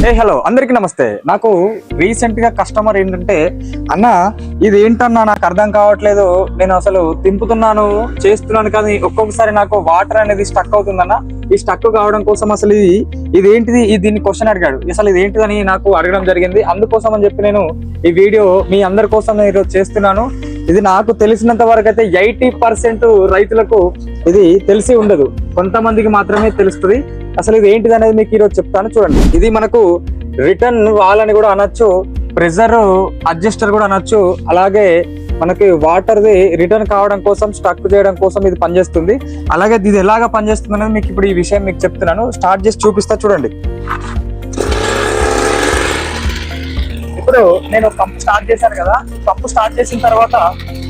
Hello అందరికీ నమస్తే. నాకు రీసెంట్ గా కస్టమర్ ఏంటంటే, అన్న ఇది ఏంటన్నా నాకు అర్థం కావట్లేదు, నేను అసలు తింపుతున్నాను చేస్తున్నాను కానీ ఒక్కొక్కసారి నాకు వాటర్ అనేది స్టక్ అవుతుందన్న. ఈ స్టక్ కావడం కోసం అసలు ఇది ఏంటిది, దీన్ని క్వశ్చన్ అడిగాడు. అసలు ఇది ఏంటిదని నాకు అడగడం జరిగింది. అందుకోసం అని చెప్పి నేను ఈ వీడియో మీ అందరి కోసం నేను చేస్తున్నాను. ఇది నాకు తెలిసినంత వరకు అయితే 80% రైతులకు ఇది తెలిసి ఉండదు, కొంతమందికి మాత్రమే తెలుస్తుంది. అసలు ఇది ఏంటిది అనేది మీకు ఈరోజు చెప్తాను, చూడండి. ఇది మనకు రిటర్న్ వాల్ అని కూడా అనొచ్చు, ప్రెజర్ అడ్జస్టర్ కూడా అనొచ్చు. అలాగే మనకి వాటర్ది రిటర్న్ కావడం కోసం, స్టక్ చేయడం కోసం ఇది పనిచేస్తుంది. అలాగే ఇది ఎలాగా పనిచేస్తుంది అనేది మీకు ఇప్పుడు ఈ విషయం మీకు చెప్తున్నాను. స్టార్ట్ చేసి చూపిస్తా, చూడండి. ఇప్పుడు నేను పంప్ స్టార్ట్ చేశాను కదా, పంప్ స్టార్ట్ చేసిన తర్వాత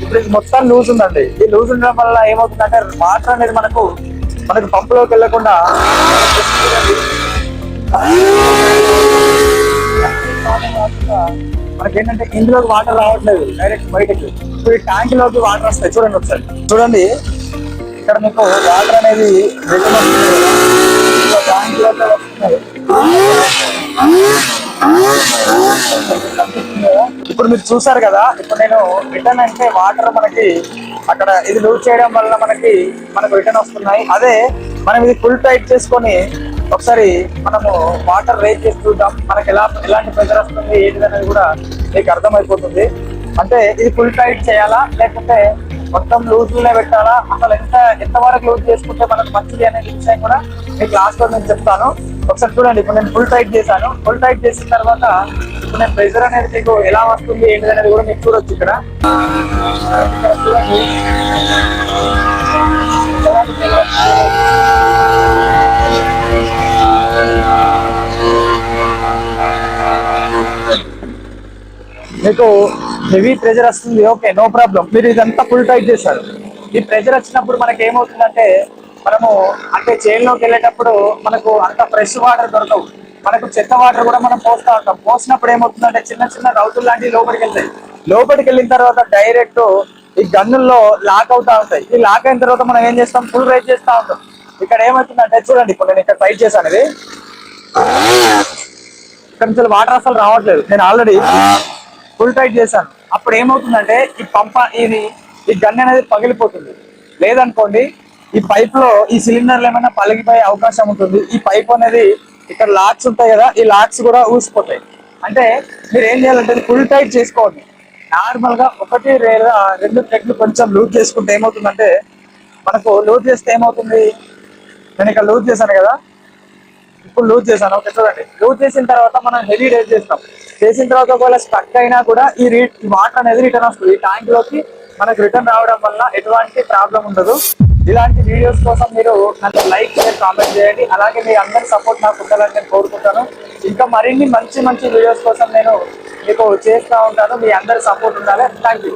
ఇప్పుడు ఇది మొత్తం లూజ్ ఉందండి. ఈ లూజ్ ఉండడం వల్ల ఏమవుతుందంటే వాటర్ అనేది మనకు పంపులోకి వెళ్ళకుండా మనకేంటంటే ఇందులోకి వాటర్ రావట్లేదు, డైరెక్ట్ బయటకి. ఇప్పుడు ఈ ట్యాంక్ లోకి వాటర్ వస్తాయి, చూడండి ఒకసారి. చూడండి ఇక్కడ మీకు వాటర్ అనేది ట్యాంక్ లోకి వస్తున్నాయి. ఇప్పుడు మీరు చూసారు కదా, ఇప్పుడు నేను రిటర్న్ అంటే వాటర్ మనకి అక్కడ ఇది లూజ్ చేయడం వల్ల మనకు రిటర్న్ వస్తున్నాయి. అదే మనం ఇది ఫుల్ టైట్ చేసుకొని ఒకసారి మనము వాటర్ రేజ్ చేసి చూద్దాం, మనకి ఎలాంటి ప్రెషర్ వస్తుంది ఏంటి అనేది కూడా మీకు అర్థమైపోతుంది. అంటే ఇది ఫుల్ టైట్ చేయాలా లేకపోతే మొత్తం లూజ్ లోనే పెట్టాలా, అసలు ఎంతవరకు లూజ్ చేసుకుంటే మనకు మంచిది అనే విషయం కూడా మీకు లాస్ట్ లో నేను చెప్తాను. ఒకసారి చూడండి. ఇప్పుడు నేను ఫుల్ టైట్ చేశాను. ఫుల్ టైట్ చేసిన తర్వాత ఇప్పుడు నేను ప్రెషర్ అనేది మీకు ఎలా వస్తుంది ఏంటి అనేది కూడా మీకు చూడొచ్చు. ఇక్కడ చూడండి, మీకు హెవీ ప్రెషర్ వస్తుంది. Okay, no problem. మీరు ఇదంతా ఫుల్ టైట్ చేశారు. ఈ ప్రెషర్ వచ్చినప్పుడు మనకి ఏమవుతుందంటే, మనము అంటే చేనులోకి వెళ్ళేటప్పుడు మనకు అంత ఫ్రెష్ వాటర్ దొరకవు, మనకు చెత్త వాటర్ కూడా మనం పోస్తూ ఉంటాం. పోసినప్పుడు ఏమవుతుందంటే చిన్న చిన్న రౌతులు లాంటివి లోపలికి వెళ్తాయి. లోపలికి వెళ్ళిన తర్వాత డైరెక్ట్ ఈ గన్నుల్లో లాక్ అవుతా ఉంటాయి. ఈ లాక్ అయిన తర్వాత మనం ఏం చేస్తాం, ఫుల్ రైజ్ చేస్తూ ఉంటాం. ఇక్కడ ఏమవుతుందంటే చూడండి, ఇప్పుడు నేను ఇక్కడ టైట్ చేశాను. ఇది ఇక్కడ నుంచి వాటర్ అసలు రావట్లేదు. నేను ఆల్రెడీ ఫుల్ టైట్ చేశాను. అప్పుడు ఏమవుతుందంటే ఈ గన్ అనేది పగిలిపోతుంది. లేదనుకోండి ఈ పైప్ లో ఈ సిలిండర్లు ఏమైనా పలిగిపోయే అవకాశం ఉంటుంది. ఈ పైప్ అనేది ఇక్కడ లాక్స్ ఉంటాయి కదా, ఈ లాక్స్ కూడా ఊసిపోతాయి. అంటే మీరు ఏం చేయాలంటే ఫుల్ టైట్ చేసుకోండి. నార్మల్ గా ఒకటి లేదా రెండు థ్రెడ్లు కొంచెం లూజ్ చేసుకుంటే ఏమవుతుందంటే, మనకు లూజ్ చేస్తే ఏమవుతుంది, నేను ఇక్కడ లూజ్ చేశాను కదా, ఇప్పుడు లూజ్ చేశాను. ఓకే, చూడండి. లూజ్ చేసిన తర్వాత మనం హెవీ రేజ్ చేస్తాం. చేసిన తర్వాత ఒకవేళ స్టక్ అయినా కూడా ఈ వాటర్ అనేది రిటర్న్ వస్తుంది. ఈ ట్యాంక్ లోకి మనకు రిటర్న్ రావడం వల్ల ఎటువంటి ప్రాబ్లం ఉండదు. ఇలాంటి వీడియోస్ కోసం మీరు నన్ను లైక్ చేసి కామెంట్ చేయండి. అలాగే మీ అందరి సపోర్ట్ నాకు ఉండాలని నేను కోరుకుంటాను. ఇంకా మరిన్ని మంచి మంచి వీడియోస్ కోసం నేను మీకు చేస్తూ ఉంటాను. మీ అందరి సపోర్ట్ ఉండాలి. Thank you.